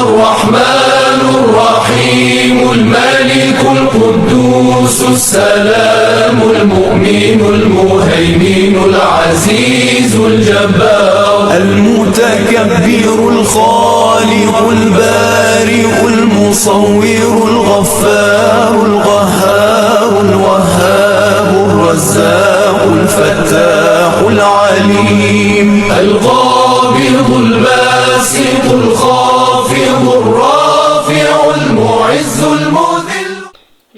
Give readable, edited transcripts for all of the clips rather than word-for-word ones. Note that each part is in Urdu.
الرحمن الرحيم الملك القدوس السلام المؤمن المهيمن العزيز الجبار المتكبر الخالق البارئ المصور الغفار القهار الوهاب الرزاق الفتاح العليم القابض الباسط الخافض الرافع المعز المذل۔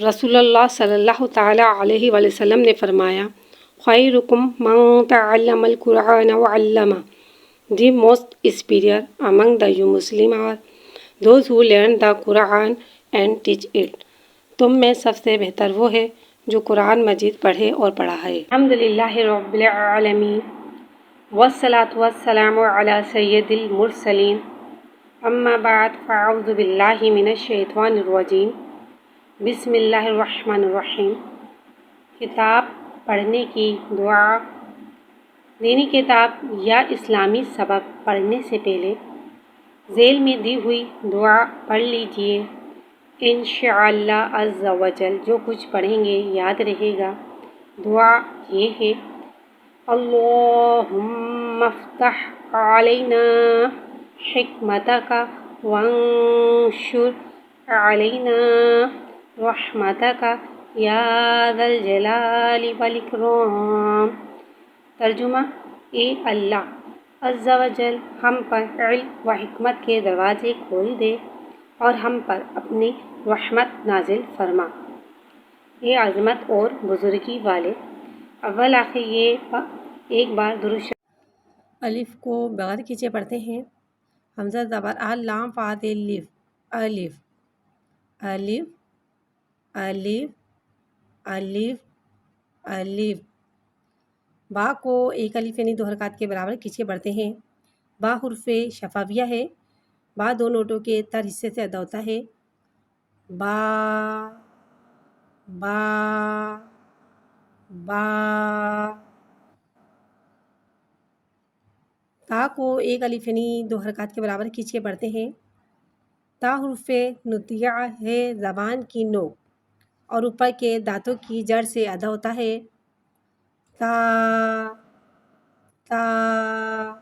رسول اللہ صلی اللہ تعالیٰ علیہ وآلہ وسلم نے فرمایا، خیرکم من تعلم القرآن وعلمہ۔ The most superior among the you Muslim are those who learn the Quran and teach it۔ تم میں سب سے بہتر وہ ہے جو قرآن مجید پڑھے اور پڑھائے۔ الحمدللہ رب العالمین والصلاة والسلام علی سید المرسلین، اما بعد فاعوذ باللہ من الشیطان الرجیم، بسم اللہ الرحمن الرحیم۔ کتاب پڑھنے کی دعا۔ دینی کتاب یا اسلامی سبق پڑھنے سے پہلے ذیل میں دی ہوئی دعا پڑھ لیجئے۔ انشاءاللہ عز و جل جو کچھ پڑھیں گے یاد رہے گا۔ دعا یہ ہے، اللہم افتح علینا حکمتک وانشر علینا رحمتک یا ذا الجلال والاکرام۔ ترجمہ، اے اللہ عز و جل ہم پر علم و حکمت کے دروازے کھول دے اور ہم پر اپنی رحمت نازل فرما۔ اے عظمت اور بزرگی والے، اول آخر یہ ایک بار درود شریف۔ الف کو بغیر کھینچے پڑھتے ہیں۔ حمزہ زبر آ، لام فا تے لف، الف الف الف الف الف۔ با کو ایک الف یعنی دو حرکات کے برابر کھینچ کے پڑھتے ہیں۔ با حرف شفویہ ہے۔ با دو نوٹوں کے تر حصے سے ادا ہوتا ہے۔ با با با۔ تا کو ایک الف یعنی دو حرکات کے برابر کھینچ کے پڑھتے ہیں۔ تا حرف نطیع ہے، زبان کی نوک اور اوپر کے دانتوں کی جڑ سے ادا ہوتا ہے۔ تا تا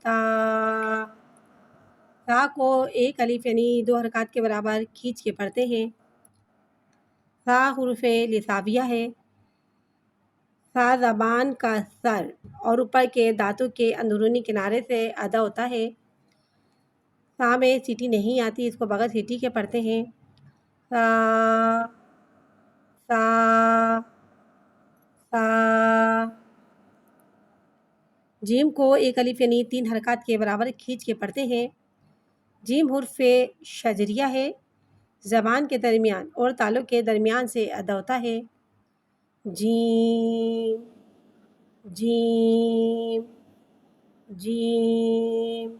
تا۔ تا کو ایک الف یعنی دو حرکات کے برابر کھینچ کے پڑھتے ہیں۔ سا حرف لساویہ ہے۔ سا زبان کا سر اور اوپر کے دانتوں کے اندرونی کنارے سے ادا ہوتا ہے۔ سا میں سیٹی نہیں آتی، اس کو بغیر سیٹی کے پڑھتے ہیں۔ سا سا سا۔ جیم کو ایک الف یعنی تین حرکات کے برابر کھینچ کے پڑھتے ہیں۔ جیم حرف شجریہ ہے، زبان کے درمیان اور تالوں کے درمیان سے ادا ہوتا ہے۔ جیم جیم جیم۔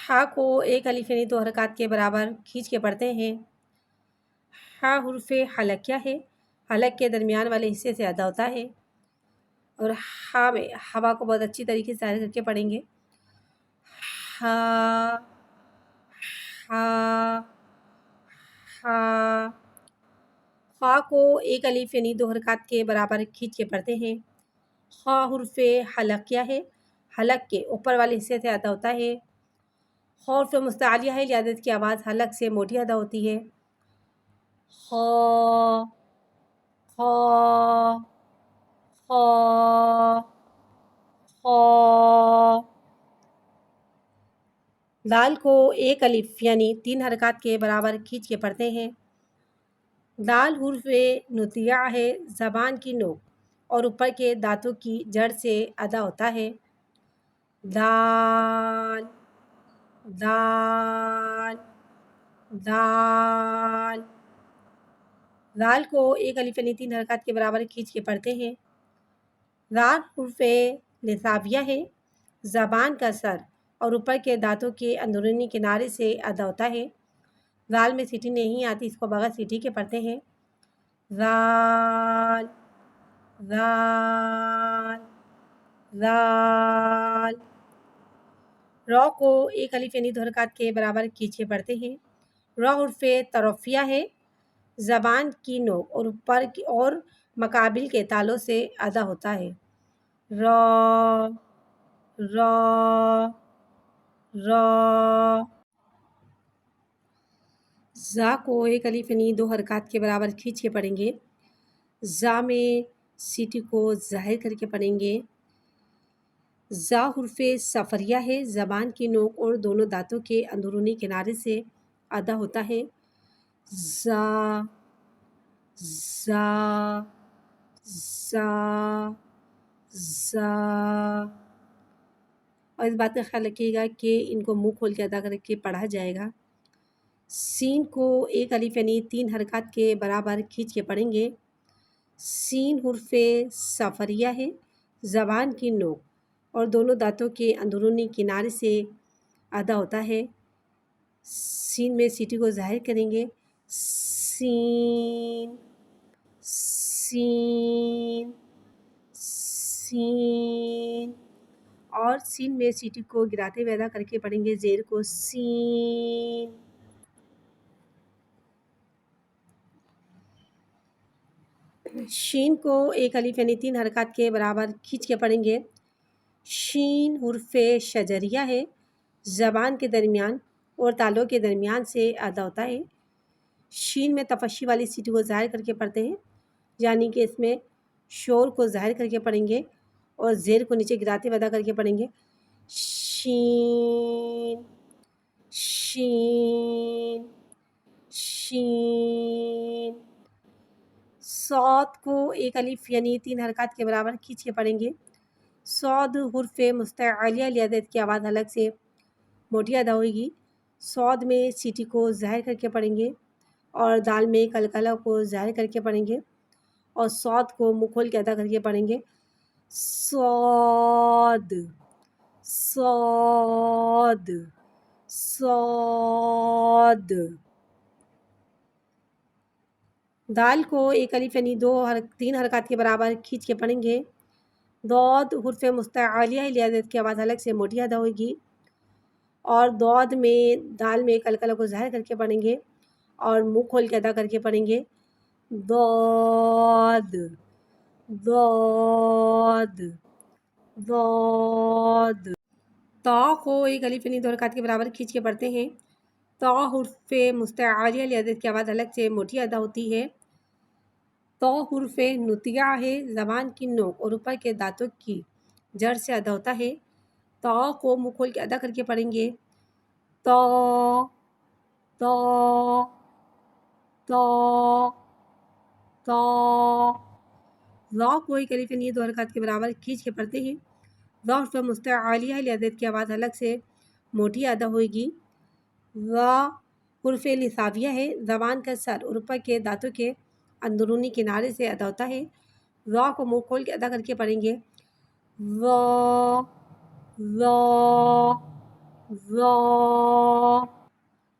ہا کو ایک الف یعنی دو حرکات کے برابر کھینچ کے پڑھتے ہیں۔ ہا حرف حلقیہ ہے، حلق کے درمیان والے حصے سے ادا ہوتا ہے۔ اور ہا میں ہوا کو بہت اچھی طریقے سے ظاہر کر کے پڑھیں گے۔ ہا ہا ہا۔ خا کو ایک الف یعنی دو حرکات کے برابر کھینچ کے پڑھتے ہیں۔ خا حرف حلقیہ ہے، حلق کے اوپر والے حصے سے ادا ہوتا ہے۔ خا حرف مستعلیہ ہے، لہذا اس کی آواز حلق سے موٹی ادا ہوتی ہے۔ خا خا خا خا۔ دال کو ایک الف یعنی تین حرکات کے برابر کھینچ کے پڑھتے ہیں۔ دال حرف نطیع ہے، زبان کی نوک اور اوپر کے دانتوں کی جڑ سے ادا ہوتا ہے۔ دال دال دال۔ زال کو ایک الف یعنی تین حرکات کے برابر کھینچ کے پڑھتے ہیں۔ زال حرف لساویہ ہے، زبان کا سر اور اوپر کے دانتوں کے اندرونی کنارے سے ادا ہوتا ہے۔ زال میں سیٹی نہیں آتی، اس کو بغیر سیٹی کے پڑھتے ہیں۔ زال زال زال۔ را کو ایک الف یعنی 2 حرکات کے برابر کھینچ کے پڑھتے ہیں۔ را حرف طرفیہ ہے، زبان کی نوک اور اوپر اور مقابل کے تالوں سے ادا ہوتا ہے۔ را را را۔ زا کو ایک الف یعنی 2 حرکات کے برابر کھینچ کے پڑھیں گے۔ زا میں سیٹی کو ظاہر کر کے پڑھیں گے۔ زا حرف سفریہ ہے، زبان کی نوک اور دونوں دانتوں کے اندرونی کنارے سے ادا ہوتا ہے۔ زا زا زا زا۔ اور اس بات کا خیال رکھیے گا کہ ان کو منہ کھول کے ادا کر کے پڑھا جائے گا۔ سین کو ایک الف یعنی 3 حرکات کے برابر کھینچ کے پڑھیں گے۔ سین حرف سفریہ ہے، زبان کی نوک اور دونوں دانتوں کے اندرونی کنارے سے ادا ہوتا ہے۔ سین میں سیٹی کو ظاہر کریں گے۔ سین سین سین۔ اور سین میں سیٹی کو گراتے ہوئے ادا کر کے پڑھیں گے زیر کو سین۔ شین کو ایک الف یعنی 3 حرکات کے برابر کھینچ کے پڑھیں گے۔ شین حرف شجریہ ہے، زبان کے درمیان اور تالوں کے درمیان سے ادا ہوتا ہے۔ شین میں تفشی والی سیٹی کو ظاہر کر کے پڑھتے ہیں، یعنی کہ اس میں شور کو ظاہر کر کے پڑھیں گے اور زیر کو نیچے گراتے ہوئے ادا کر کے پڑھیں گے شین شین شین۔ صاد کو ایک الف یعنی 3 حرکات کے برابر کھینچ کے پڑھیں گے۔ صاد حرف مستعلیہ لیادت کی آواز الگ سے موٹی ادا ہوئے گی۔ صاد میں سیٹی کو ظاہر کر کے پڑھیں گے اور دال میں قلقلہ کو ظاہر کر کے پڑھیں گے اور صاد کو منہ کھول کے ادا کر کے پڑھیں گے صاد صاد صاد۔ دال کو ایک الف یعنی 3 حرکات کے برابر کھینچ کے پڑھیں گے۔ دود حرف مستعلیہ لیادت کی آواز الگ سے موٹی ادا ہوئے گی اور دود میں دال میں قلقلہ کو ظاہر کر کے پڑھیں گے اور منہ کھول کے ادا کر کے پڑھیں گے دود دود دود۔ تا کو ایک الف یعنی 2 حرکات کے برابر کھینچ کے پڑھتے ہیں۔ تا حرف مستعلیہ لیادت کی آواز الگ سے موٹی ادا ہوتی ہے۔ تو حرف نطیہ ہے، زبان کی نوک اور اوپر کے دانتوں کی جڑ سے ادا ہوتا ہے۔ تو کو منہ کھول کے ادا کر کے پڑھیں گے تو تو تو تو۔ را کو ایک الف یعنی 2 حرکات کے برابر کھینچ کے پڑھتے ہیں۔ را حرف مستعلیہ لیادت کی آواز الگ سے موٹی ادا ہوئے گی۔ را حرف لثاویہ ہے، زبان کا سر اور اوپر کے دانتوں کے اندرونی کنارے سے ادا ہوتا ہے۔ را کو منہ کھول کے ادا کر کے پڑھیں گے را را را۔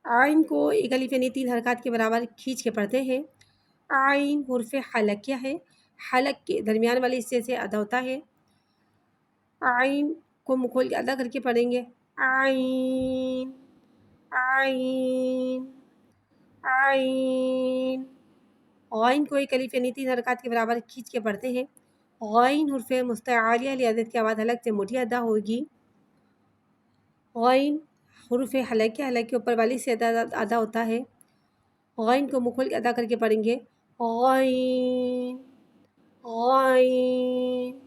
عین کو ایک الف یعنی 3 حرکات کے برابر کھینچ کے پڑھتے ہیں۔ عین حرف حلقیہ ہے، حلق کے درمیان والے حصے سے ادا ہوتا ہے۔ عین کو منہ کھول کے ادا کر کے پڑھیں گے عین عین عین۔ غین کو ایک الف یعنی 3 حرکات کے برابر کھینچ کے پڑھتے ہیں۔ غین حرف مستعلیہ لیادت کی آواز الگ سے موٹی ادا ہوگی۔ غین حرف حلقیہ، حلق کے اوپر والی سے ادا ہوتا ہے۔ غین کو منہ کھول کے ادا کر کے پڑھیں گے غین غین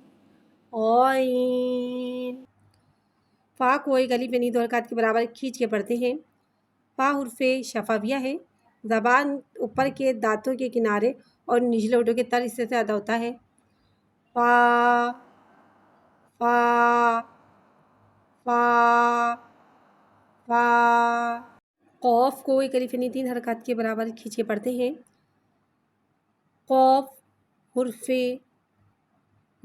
غین۔ فا کو ایک الف یعنی 2 حرکات کے برابر کھینچ کے پڑھتے ہیں۔ فا حرف شفویہ ہے، زبان اوپر کے دانتوں کے کنارے اور نچلے ہونٹوں کے تر حصے سے ادا ہوتا ہے۔ فا فا فا فا۔ قوف کو ایک الف یعنی 3 حرکات کے برابر کھینچ کے پڑھتے ہیں۔ قوف حرف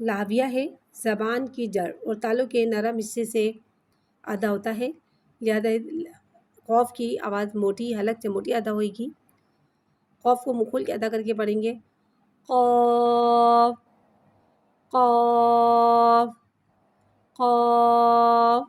لاویہ ہے، زبان کی جڑ اور تالوں کے نرم حصے سے ادا ہوتا ہے، لہذا قوف کی آواز موٹی حلق سے موٹی ادا ہوئے گی۔ قوف کو منہ کھول کے ادا کر کے پڑھیں گے قوف قوف قوف